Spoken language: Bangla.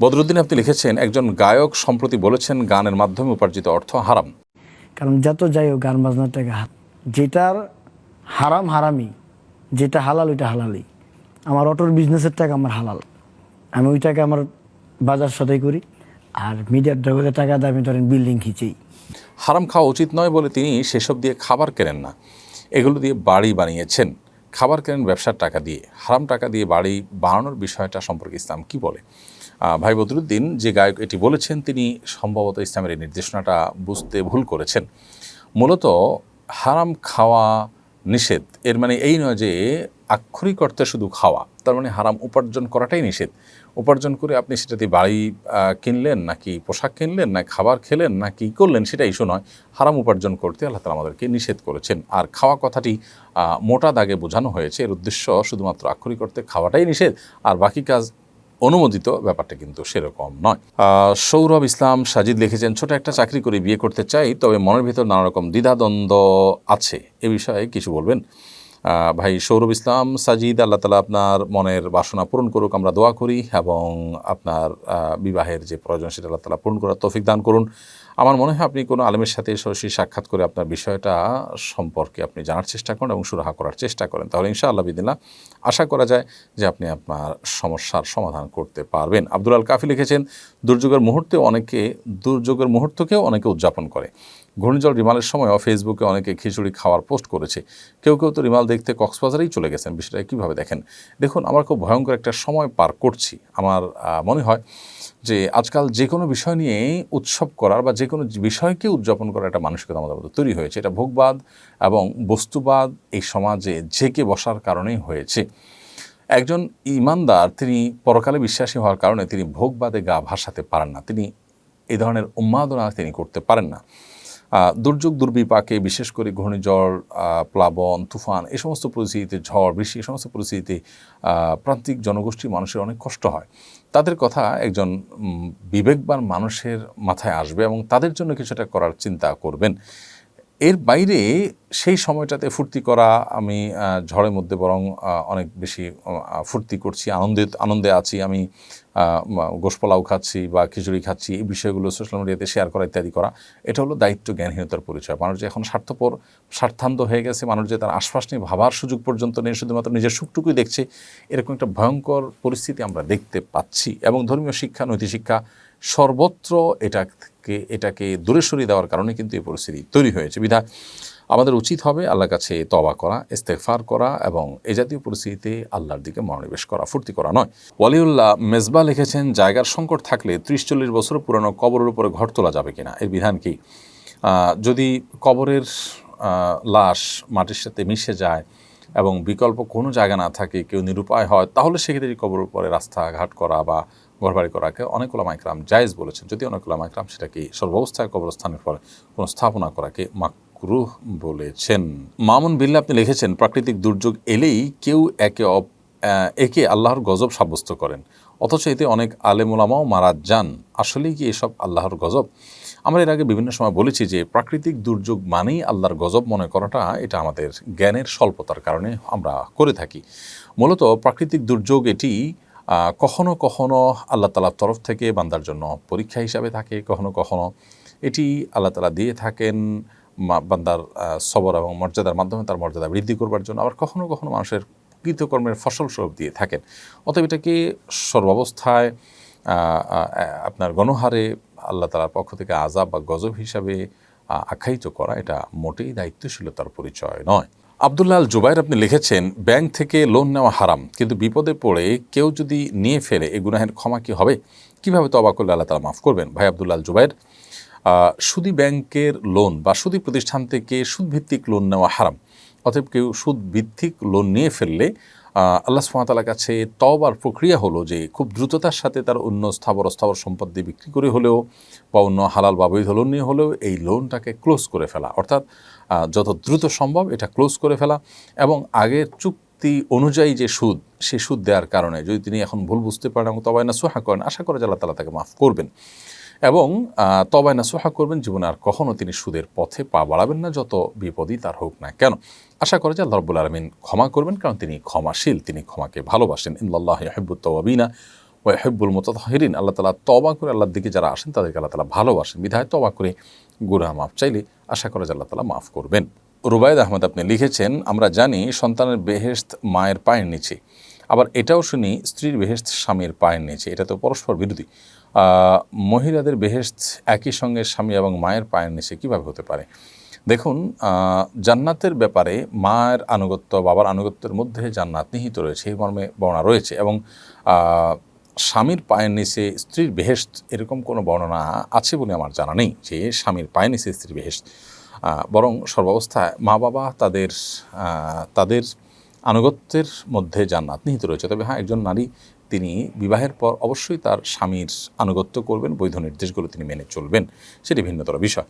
বদরুদ্দিন আপনি লিখেছেন, একজন গায়ক সম্প্রতি বলেছেন গানের মাধ্যমে উপার্জিত অর্থ হারাম। কারণ যত যাই হোক গান বাজনার টাকা যেটার হারাম হারামি, যেটা হালাল ওইটা হালালই। আমার অটোর বিজনেসের টাকা আমার হালাল, আমি ওই টাকা আমার বাজার সদাই করি। আর মিডিয়ার জগতে টাকা দিয়ে আমি ধরেন বিল্ডিং খিচেই। হারাম খাওয়া উচিত নয় বলে তিনি সেসব দিয়ে খাবার কেনেন না, এগুলো দিয়ে বাড়ি বানিয়েছেন। খাবার কেনেন ব্যবসার টাকা দিয়ে, হারাম টাকা দিয়ে বাড়ি বানানোর বিষয়টা সম্পর্কে ইসলাম কি বলে? ভাই বদরুদ্দিন, যে গায়ক এটি বলেছেন তিনি সম্ভবত ইসলামের এই নির্দেশনাটা বুঝতে ভুল করেছেন। মূলত হারাম খাওয়া নিষেধ, এর মানে এই নয় যে আক্ষরিক অর্থে শুধু খাওয়া, তার মানে হারাম উপার্জন করাটাই নিষেধ। উপার্জন করে আপনি সেটা দিয়ে বাড়ি কিনলেন, নাকি পোশাক কিনলেন, না খাবার খেলেন, না কি করলেন, সেটা ইস্যু নয়। হারাম উপার্জন করতে আল্লাহ তাআলা আমাদেরকে নিষেধ করেছেন। আর খাওয়া কথাটি মোটা দাগে বোঝানো হয়েছে, এর উদ্দেশ্য শুধুমাত্র আক্ষরিক অর্থে খাওয়াটাই নিষেধ আর বাকি কাজ অনুমোদিত, ব্যাপারটা কিন্তু সেরকম নয়। সৌরভ ইসলাম সাজিদ লিখেছেন, ছোট একটা চাকরি করে বিয়ে করতে চাই, তবে মনের ভিতর নানা রকম দ্বিধাদ্বন্দ্ব আছে, এ বিষয়ে কিছু বলবেন? ভাই সৌরভ ইসলাম সাজিদ, আল্লাহ তাআলা আপনার মনের বাসনা পূরণ করুক, আমরা দোয়া করি, এবং আপনার বিবাহের যে প্রয়োজন সেটা আল্লাহ তাআলা পূরণ করার তৌফিক দান করুন। আমার মনে হয় আপনি কোনো আলেমের সাথে সরাসরি সাক্ষাৎ করে আপনার বিষয়টা সম্পর্কে আপনি জানার চেষ্টা করেন এবং সুরাহা করার চেষ্টা করেন, তাহলে ইনশাআল্লাহ বিদিল্লাহ আশা করা যায় যে আপনি আপনার সমস্যার সমাধান করতে পারবেন। আব্দুল আল কাফি লিখেছেন, দুর্যোগের মুহূর্তকেও অনেকে উদযাপন করে। ঘূর্ণিঝড় রিমালের সময়ও ফেসবুকে অনেকে খিচুড়ি খাওয়ার পোস্ট করেছে। কেউ কেউ তো রিমাল দেখতে কক্সবাজারেই চলে গেছেন। বিষয়টা কীভাবে দেখেন? দেখুন, আমরা খুব ভয়ঙ্কর একটা সময় পার করছি। আমার মনে হয় যে আজকাল যে কোনো বিষয় নিয়ে উৎসব করার বা যে কোনো বিষয়কে উদযাপন করার একটা মানসিকতা আমাদের মধ্যে তৈরি হয়েছে। এটা ভোগবাদ এবং বস্তুবাদ এই সমাজে জেঁকে বসার কারণেই হয়েছে। একজন ঈমানদার তিনি পরকালে বিশ্বাসী হওয়ার কারণে তিনি ভোগবাদে গা ভাসাতে পারেন না, তিনি এই ধরনের উন্মাদনা তিনি করতে পারেন না। দুর্যোগ দুর্বিপাকে, বিশেষ করে ঘূর্ণিঝড়, প্লাবন, তুফান, এই সমস্ত পরিস্থিতিতে, ঝড় বৃষ্টি, এই সমস্ত পরিস্থিতিতে প্রান্তিক জনগোষ্ঠীর মানুষের অনেক কষ্ট হয়। তাদের কথা একজন বিবেকবান মানুষের মাথায় আসবে এবং তাদের জন্য কিছুটা করার চিন্তা করবেন। এর বাইরে সেই সময়টাতে ফুর্তি করা, আমি ঝড়ের মধ্যে বরং অনেক বেশি ফুর্তি করছি, আনন্দে আছি, আমি গোশ পোলাও খাচ্ছি বা খিচুড়ি খাচ্ছি, এই বিষয়গুলো সোশ্যাল মিডিয়াতে শেয়ার করা ইত্যাদি করা, এটা হলো দায়িত্ব জ্ঞানহীনতার পরিচয়। মানুষ যে এখন স্বার্থান্ধ হয়ে গেছে, মানুষ যে তার আশপাশ নিয়ে ভাবার সুযোগ পর্যন্ত নেই, শুধুমাত্র নিজের সুখটুকুই দেখছে, এরকম একটা ভয়ঙ্কর পরিস্থিতি আমরা দেখতে পাচ্ছি। এবং ধর্মীয় শিক্ষা, নৈতিক শিক্ষা সর্বত্র এটাকে দূরে সরিয়ে দেওয়ার কারণে কিন্তু এই পরিস্থিতি তৈরি হয়েছে। বিধায় আমাদের উচিত হবে আল্লাহর কাছে তওবা করা, ইস্তেগফার করা এবং এই জাতীয় পরিস্থিতিতে আল্লাহর দিকে মনোনিবেশ করা, ফুর্তি করা নয়। ওয়ালিউল্লাহ মেজবা লিখেছেন, জায়গার সংকট থাকলে 30-40 বছর পুরানো কবরের উপরে ঘর তোলা যাবে কিনা, এর বিধান কি? যদি কবরের লাশ মাটির সাথে মিশে যায় এবং বিকল্প কোনো জায়গা না থাকে, কেউ নিরুপায় হয়, তাহলে সেক্ষেত্রে কবরের উপরে রাস্তাঘাট করা বা ঘরবাড়ি করাকে অনেক ওলামা ইকরাম জায়েজ বলেছেন। যদি অনেক ওলামা ইকরাম সেটাকে সর্বাবস্থায় কবরস্থানের পরে কোনো স্থাপনা করাকে মাকরুহ বলেছেন। মামুন বিল্লাহ আপনি লিখেছেন, প্রাকৃতিক দুর্যোগ এলেই কেউ একে আল্লাহর গজব সাব্যস্ত করেন, অথচ এতে অনেক আলেম ওলামাও মারা যান। আসলেই কি এসব আল্লাহর গজব? আমরা এর আগে বিভিন্ন সময় বলেছি যে প্রাকৃতিক দুর্যোগ মানেই আল্লাহর গজব মনে করাটা, এটা আমাদের জ্ঞানের স্বল্পতার কারণে আমরা করে থাকি। মূলত প্রাকৃতিক দুর্যোগ এটি কখনো কখনো আল্লাহ তাআলার তরফ থেকে বান্দার জন্য পরীক্ষা হিসাবে থাকে, কখনো কখনো এটি আল্লাহ তাআলা দিয়ে থাকেন বান্দার সবর এবং মর্যাদার মাধ্যমে তার মর্যাদা বৃদ্ধি করবার জন্য, আবার কখনো কখনো মানুষের কৃতকর্মের ফসলস্বরূপ দিয়ে থাকেন। অতএব এটাকে সর্বাবস্থায় আপনার গণহারে আল্লাহ তাআলার পক্ষ থেকে আযাব বা গজব হিসাবে আখ্যায়িত করা, এটা মোটেই দায়িত্বশীলতার পরিচয় নয়। আব্দুল্লাহ আল জুবাইর আপনি লিখেছেন, ব্যাংক থেকে লোন নেওয়া হারাম, কিন্তু বিপদে পড়ে কেউ যদি নিয়ে ফেলে এ গুনাহের ক্ষমা কি হবে? কিভাবে তওবা করলে আল্লাহ তাআলা মাফ করবেন? ভাই আব্দুল্লাহ আল জুবাইর, সুদী ব্যাংকের লোন বা সুদী প্রতিষ্ঠান থেকে সুদভিত্তিক লোন নেওয়া হারাম। অতএব কেউ সুদভিত্তিক লোন নিয়ে ফেললে আল্লাহ সুবহানাহু ওয়া তাআলার কাছে তওবার প্রক্রিয়া হলো যে খুব দ্রুততার সাথে তার অন্য স্থাবর সম্পদ দিয়ে বিক্রি করে হলেও বা অন্য হালাল বা বৈধ লোন নিয়ে হলেও এই লোনটাকে ক্লোজ করে ফেলা, অর্থাৎ যত দ্রুত সম্ভব এটা ক্লোজ করে ফেলা এবং আগের চুক্তি অনুযায়ী যে সুদ, সে সুদ দেওয়ার কারণে যদি তিনি এখন ভুল বুঝতে পারেন এবং তওবা নাসুহা করেন, আশা করে যে আল্লাহ তাআলা তাকে মাফ করবেন এবং তওবা নাসুহা করবেন, জীবনে আর কখনো তিনি সুদের পথে পা বাড়াবেন না, যত বিপদই তার হোক না কেন। আশা করে যে আল্লাহ রাব্বুল আলামিন ক্ষমা করবেন, কারণ তিনি ক্ষমাশীল, তিনি ক্ষমাকে ভালোবাসেন। ইন্নাল্লাহা ইউহিব্বুত তাওয়াবিনা ওয়াহিব্বুল মুতাতাহহিরিন, আল্লাহ তাআলা তওবা করে আল্লাহর দিকে যারা আসেন তাদেরকে আল্লাহ তাআলা ভালোবাসেন, বিধায় তওবা করে গুনাহ মাফ চাইলে আশা করা যায় আল্লাহ তাআলা মাফ করবেন। রুবায়েদ আহমদ আপনি লিখেছেন, আমরা জানি সন্তানের বেহেশত মায়ের পায়ের নিচে, আবার এটাও শুনি স্ত্রীর বেহেশত স্বামীর পায়ের নিচে, এটা তো পরস্পর বিরোধী। মহিলাদের বেহেশত একই সঙ্গে স্বামী এবং মায়ের পায়ের নিচে কীভাবে হতে পারে? দেখুন, জান্নাতের ব্যাপারে মায়ের আনুগত্য বাবার আনুগত্যের মধ্যে জান্নাত নিহিত রয়েছে, এই মর্মে বর্ণনা রয়েছে, এবং স্বামীর পায়ের নিচে স্ত্রীর বেহেশত এরকম কোনো বর্ণনা আছে বলে আমার জানা নেই যে স্বামীর পায়ের নিচে স্ত্রীর বেহেশত। বরং সর্বাবস্থায় মা বাবা তাদের আনুগত্যের মধ্যে জান্নাত নিহিত রয়েছে। তবে হ্যাঁ, একজন নারী তিনি বিবাহের পর অবশ্যই তার স্বামীর আনুগত্য করবেন, বৈধ নির্দেশগুলো তিনি মেনে চলবেন, সেটি ভিন্নতর বিষয়।